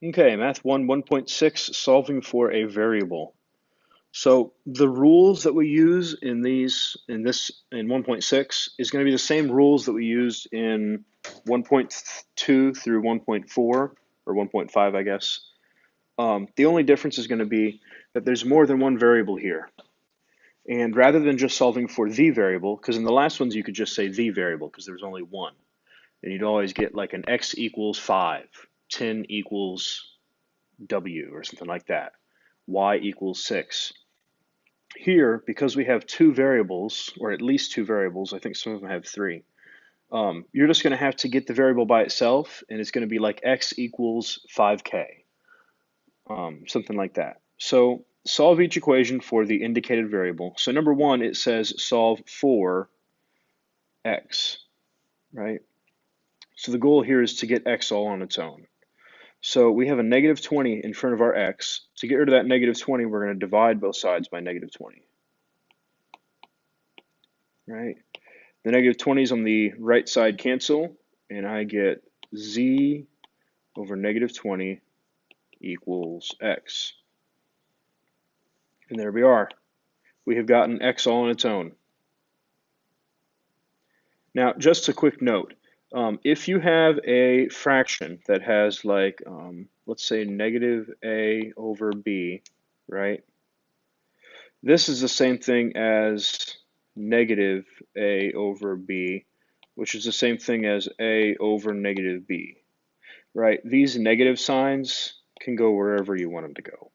Okay, Math 1, 1.6, solving for a variable. So the rules that we use in in 1.6 is going to be the same rules that we used in 1.2 through 1.4 or 1.5, I guess. The only difference is going to be that there's more than one variable here. And rather than just solving for the variable, because in the last ones you could just say the variable because there's only one, and you'd always get like an x equals 5, 10 equals w, or something like that, y equals 6. Here, because we have two variables, or at least two variables, I think some of them have three, you're just going to have to get the variable by itself, and it's going to be like x equals 5k, something like that. So solve each equation for the indicated variable. So number one, it says solve for x, right? So the goal here is to get x all on its own. So we have a negative 20 in front of our x. To get rid of that negative 20, we're going to divide both sides by negative 20, right? The negative 20s on the right side cancel, and I get z over negative 20 equals x. And there we are. We have gotten x all on its own. Now, just a quick note. If you have a fraction that has like, let's say negative a over b, right? This is the same thing as negative a over b, which is the same thing as a over negative b, right? These negative signs can go wherever you want them to go.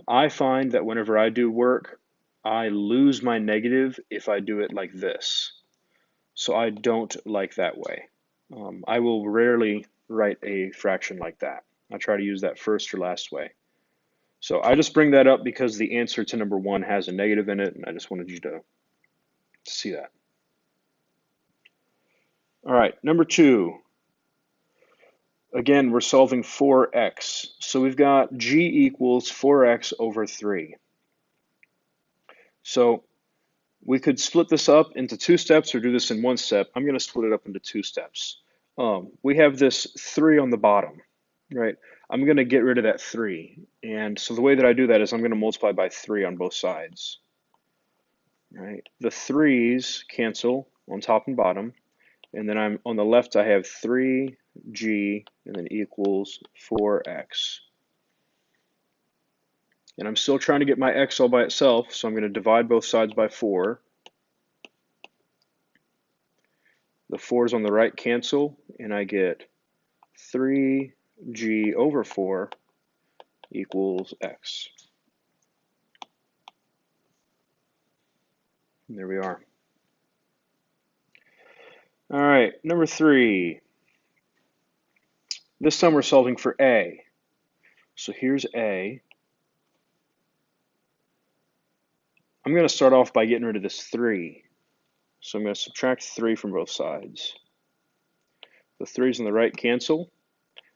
I find that whenever I do work, I lose my negative if I do it like this. So I don't like that way. I will rarely write a fraction like that. I try to use that first or last way. So I just bring that up because the answer to number one has a negative in it, and I just wanted you to see that. All right, number two. Again, we're solving for x. So we've got g equals 4x over 3. So we could split this up into two steps or do this in one step. I'm going to split it up into two steps. We have this 3 on the bottom, right? I'm going to get rid of that 3. And so the way that I do that is I'm going to multiply by 3 on both sides, right? The 3's cancel on top and bottom. And then I'm on the left, I have 3g and then equals 4x. And I'm still trying to get my x all by itself, so I'm going to divide both sides by 4. The 4's on the right cancel, and I get 3g over 4 equals x. And there we are. All right, number 3. This time we're solving for a. So here's a. I'm going to start off by getting rid of this 3. So I'm going to subtract 3 from both sides. The 3's on the right cancel,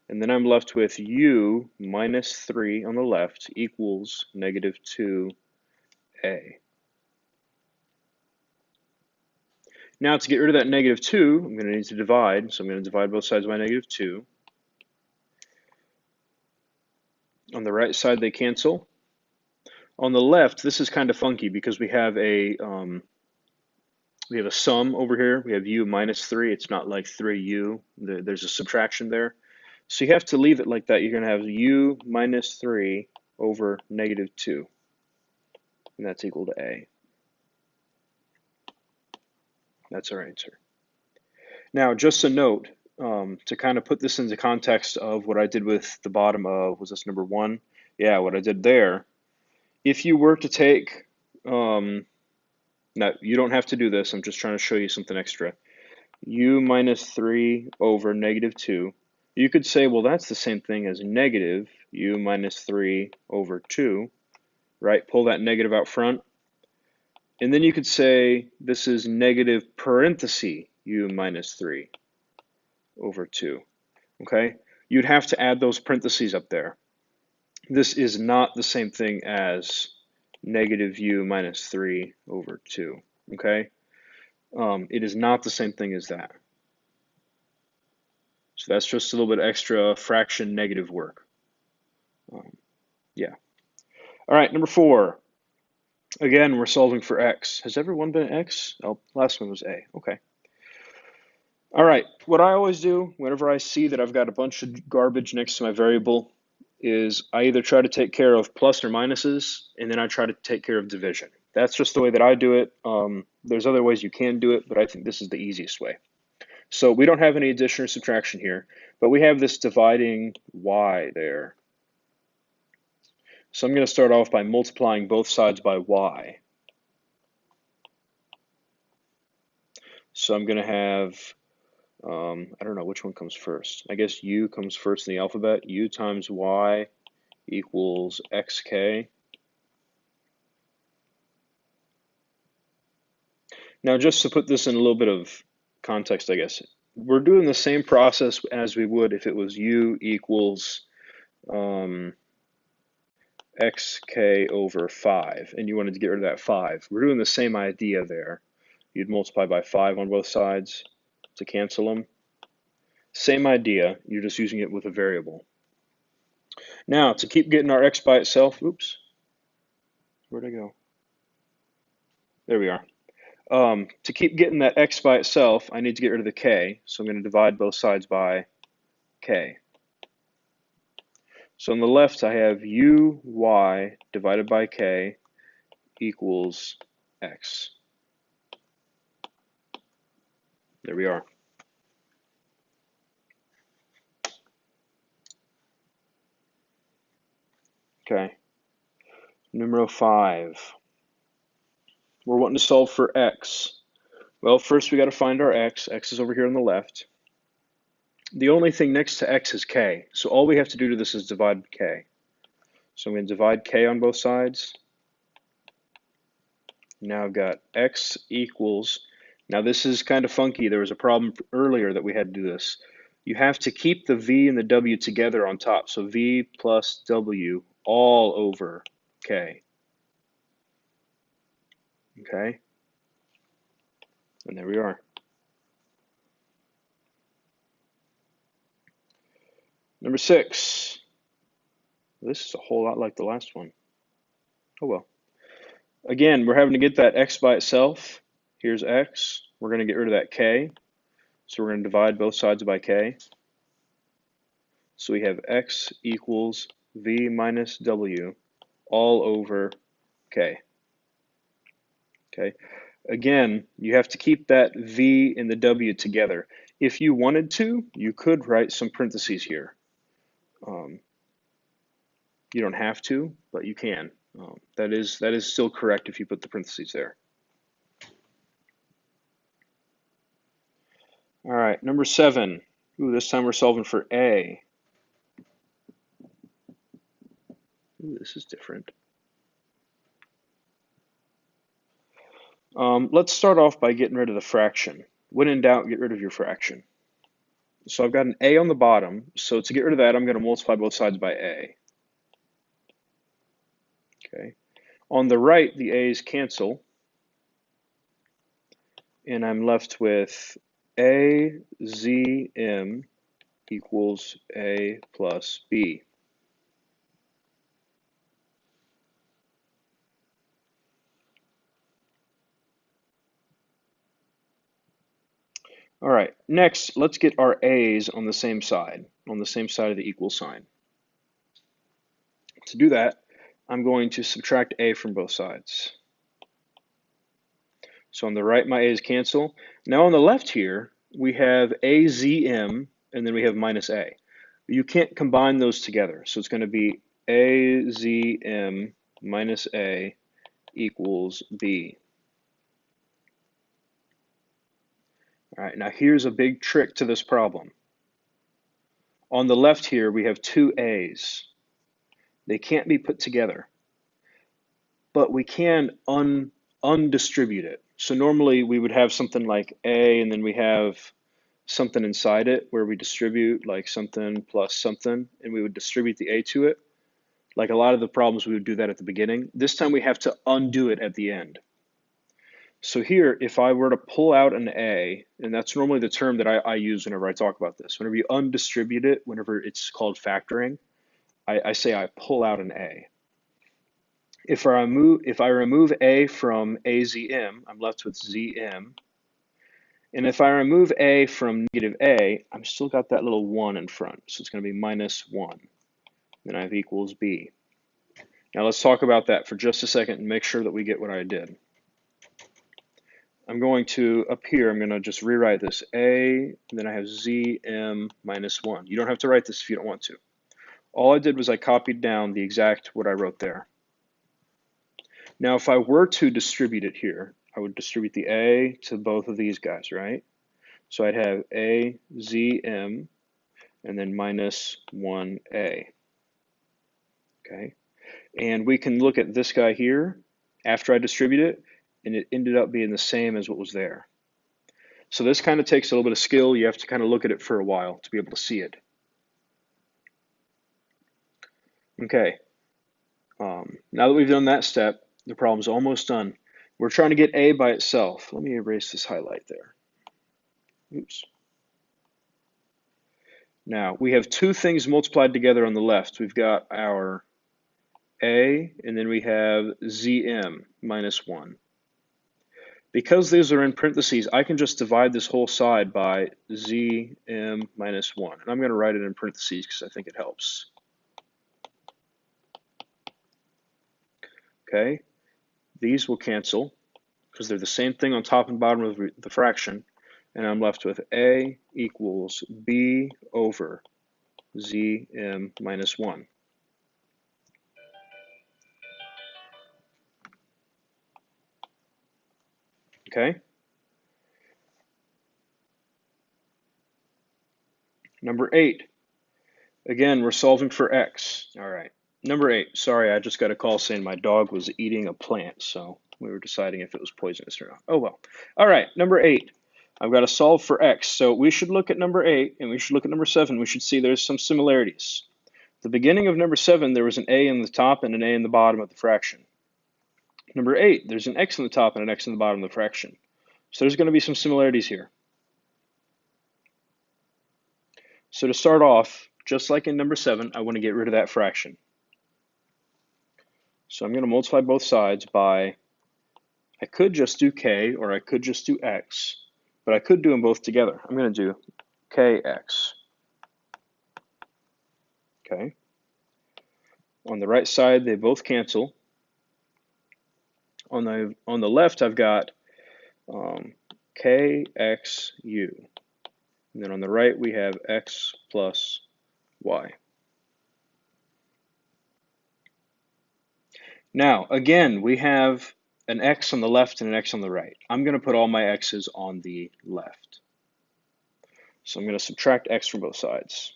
and then I'm left with u minus 3 on the left equals negative 2a. Now to get rid of that negative 2, I'm going to need to divide, so I'm going to divide both sides by negative 2. On the right side they cancel. On the left, this is kind of funky because we have a sum over here. We have u minus 3. It's not like 3u. There's a subtraction there. So you have to leave it like that. You're going to have u minus 3 over negative 2. And that's equal to a. That's our answer. Now, just a note, to kind of put this into context of what I did with the bottom of, was this number 1? Yeah, what I did there. If you were to take, now you don't have to do this, I'm just trying to show you something extra. U minus 3 over negative 2. You could say, well, that's the same thing as negative u minus 3 over 2, right? Pull that negative out front. And then you could say this is negative parenthesis u minus 3 over 2, okay? You'd have to add those parentheses up there. This is not the same thing as negative u minus 3 over 2, okay? It is not the same thing as that. So that's just a little bit extra fraction negative work. Yeah. All right, number 4. Again, we're solving for x. Has everyone been x? Oh, last one was a. Okay. All right, what I always do whenever I see that I've got a bunch of garbage next to my variable is I either try to take care of plus or minuses, and then I try to take care of division. That's just the way that I do it. There's other ways you can do it, but I think this is the easiest way. So we don't have any addition or subtraction here, but we have this dividing y there. So I'm going to start off by multiplying both sides by y. So I'm going to have, I don't know which one comes first. I guess u comes first in the alphabet. U times y equals xk. Now, just to put this in a little bit of context, I guess, we're doing the same process as we would if it was u equals xk over 5, and you wanted to get rid of that 5. We're doing the same idea there. You'd multiply by 5 on both sides to cancel them. Same idea, you're just using it with a variable. Now, to keep getting our x by itself, oops, where'd I go? There we are. To keep getting that x by itself, I need to get rid of the k, so I'm going to divide both sides by k. So on the left, I have uy divided by k equals x. There we are. Okay. Numero 5. We're wanting to solve for x. Well, first we got to find our x. X is over here on the left. The only thing next to x is k, so all we have to do to this is divide k. So I'm going to divide k on both sides. Now I've got x equals, now this is kind of funky. There was a problem earlier that we had to do this. You have to keep the v and the w together on top. So v plus w all over k. Okay? And there we are. Number 6. This is a whole lot like the last one. Oh well. Again, we're having to get that x by itself. Here's x. We're going to get rid of that k. So we're going to divide both sides by k. So we have x equals v minus w all over k. Okay. Again, you have to keep that v and the w together. If you wanted to, you could write some parentheses here. You don't have to, but you can. That is still correct if you put the parentheses there. All right, number 7. Ooh, this time we're solving for a. Ooh, this is different. Let's start off by getting rid of the fraction. When in doubt, get rid of your fraction. So I've got an a on the bottom, so to get rid of that, I'm going to multiply both sides by a. Okay. On the right, the a's cancel, and I'm left with a z m equals a plus b. All right, next, let's get our a's on the same side of the equal sign. To do that, I'm going to subtract a from both sides. So on the right, my a's cancel. Now on the left here, we have azm, and then we have minus a. You can't combine those together, so it's going to be azm minus a equals b. All right, now here's a big trick to this problem. On the left here, we have two a's. They can't be put together, but we can undistribute it. So normally we would have something like a, and then we have something inside it where we distribute like something plus something, and we would distribute the a to it. Like a lot of the problems, we would do that at the beginning. This time we have to undo it at the end. So here, if I were to pull out an A, and that's normally the term that I use whenever I talk about this, whenever you undistribute it, whenever it's called factoring, I say I pull out an A. If I remove A from AZM, I'm left with ZM. And if I remove A from negative A, I've still got that little 1 in front. So it's going to be minus 1. Then I have equals B. Now let's talk about that for just a second and make sure that we get what I did. I'm going to, up here, I'm going to just rewrite this A, then I have ZM minus 1. You don't have to write this if you don't want to. All I did was I copied down the exact what I wrote there. Now if I were to distribute it here, I would distribute the A to both of these guys, right? So I'd have A, ZM, and then minus 1A. Okay, and we can look at this guy here after I distribute it, and it ended up being the same as what was there. So this kind of takes a little bit of skill. You have to kind of look at it for a while to be able to see it. Okay, now that we've done that step, the problem's almost done. We're trying to get A by itself. Let me erase this highlight there. Oops. Now, we have two things multiplied together on the left. We've got our A, and then we have ZM minus 1. Because these are in parentheses, I can just divide this whole side by ZM minus 1. And I'm going to write it in parentheses because I think it helps. Okay, these will cancel because they're the same thing on top and bottom of the fraction. And I'm left with A equals B over ZM minus 1. Okay? Number 8. Again, we're solving for x. All right. Number 8. Sorry, I just got a call saying my dog was eating a plant, so we were deciding if it was poisonous or not. Oh well. All right, number 8. I've got to solve for x. So we should look at number 8 and we should look at number 7. We should see there's some similarities. The beginning of number 7, there was an a in the top and an a in the bottom of the fraction. Number 8, there's an x in the top and an x in the bottom of the fraction. So there's going to be some similarities here. So to start off, just like in number 7, I want to get rid of that fraction. So I'm going to multiply both sides by, I could just do k or I could just do x, but I could do them both together. I'm going to do kx. Okay. On the right side, they both cancel. On the left, I've got kxu. And then on the right, we have x plus y. Now, again, we have an x on the left and an x on the right. I'm going to put all my x's on the left. So I'm going to subtract x from both sides.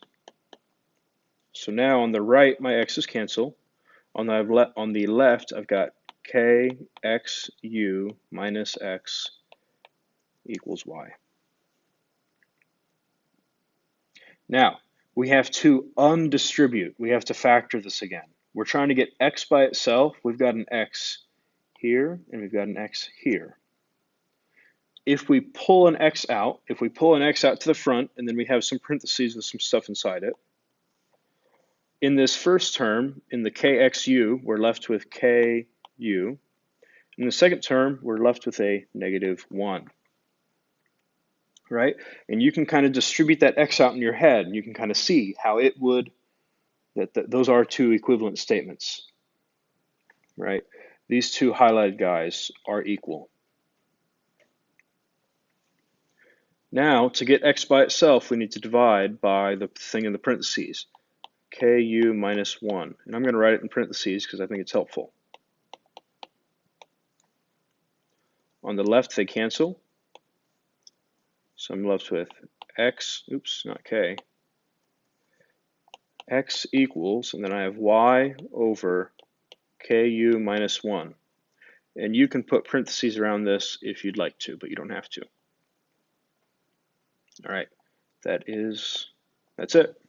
So now on the right, my x's cancel. On the left, I've got kxu minus x equals y. Now, we have to undistribute. We have to factor this again. We're trying to get x by itself. We've got an x here, and we've got an x here. If we pull an x out, to the front, and then we have some parentheses with some stuff inside it, in this first term, in the kxu, we're left with ku. In the second term, we're left with a negative 1. Right? And you can kind of distribute that x out in your head, and you can kind of see how it would, those are two equivalent statements. Right? These two highlighted guys are equal. Now, to get x by itself, we need to divide by the thing in the parentheses, ku minus 1. And I'm going to write it in parentheses because I think it's helpful. On the left, they cancel. So I'm left with x, oops, not k, x equals, and then I have y over ku minus 1. And you can put parentheses around this if you'd like to, but you don't have to. All right, that's it.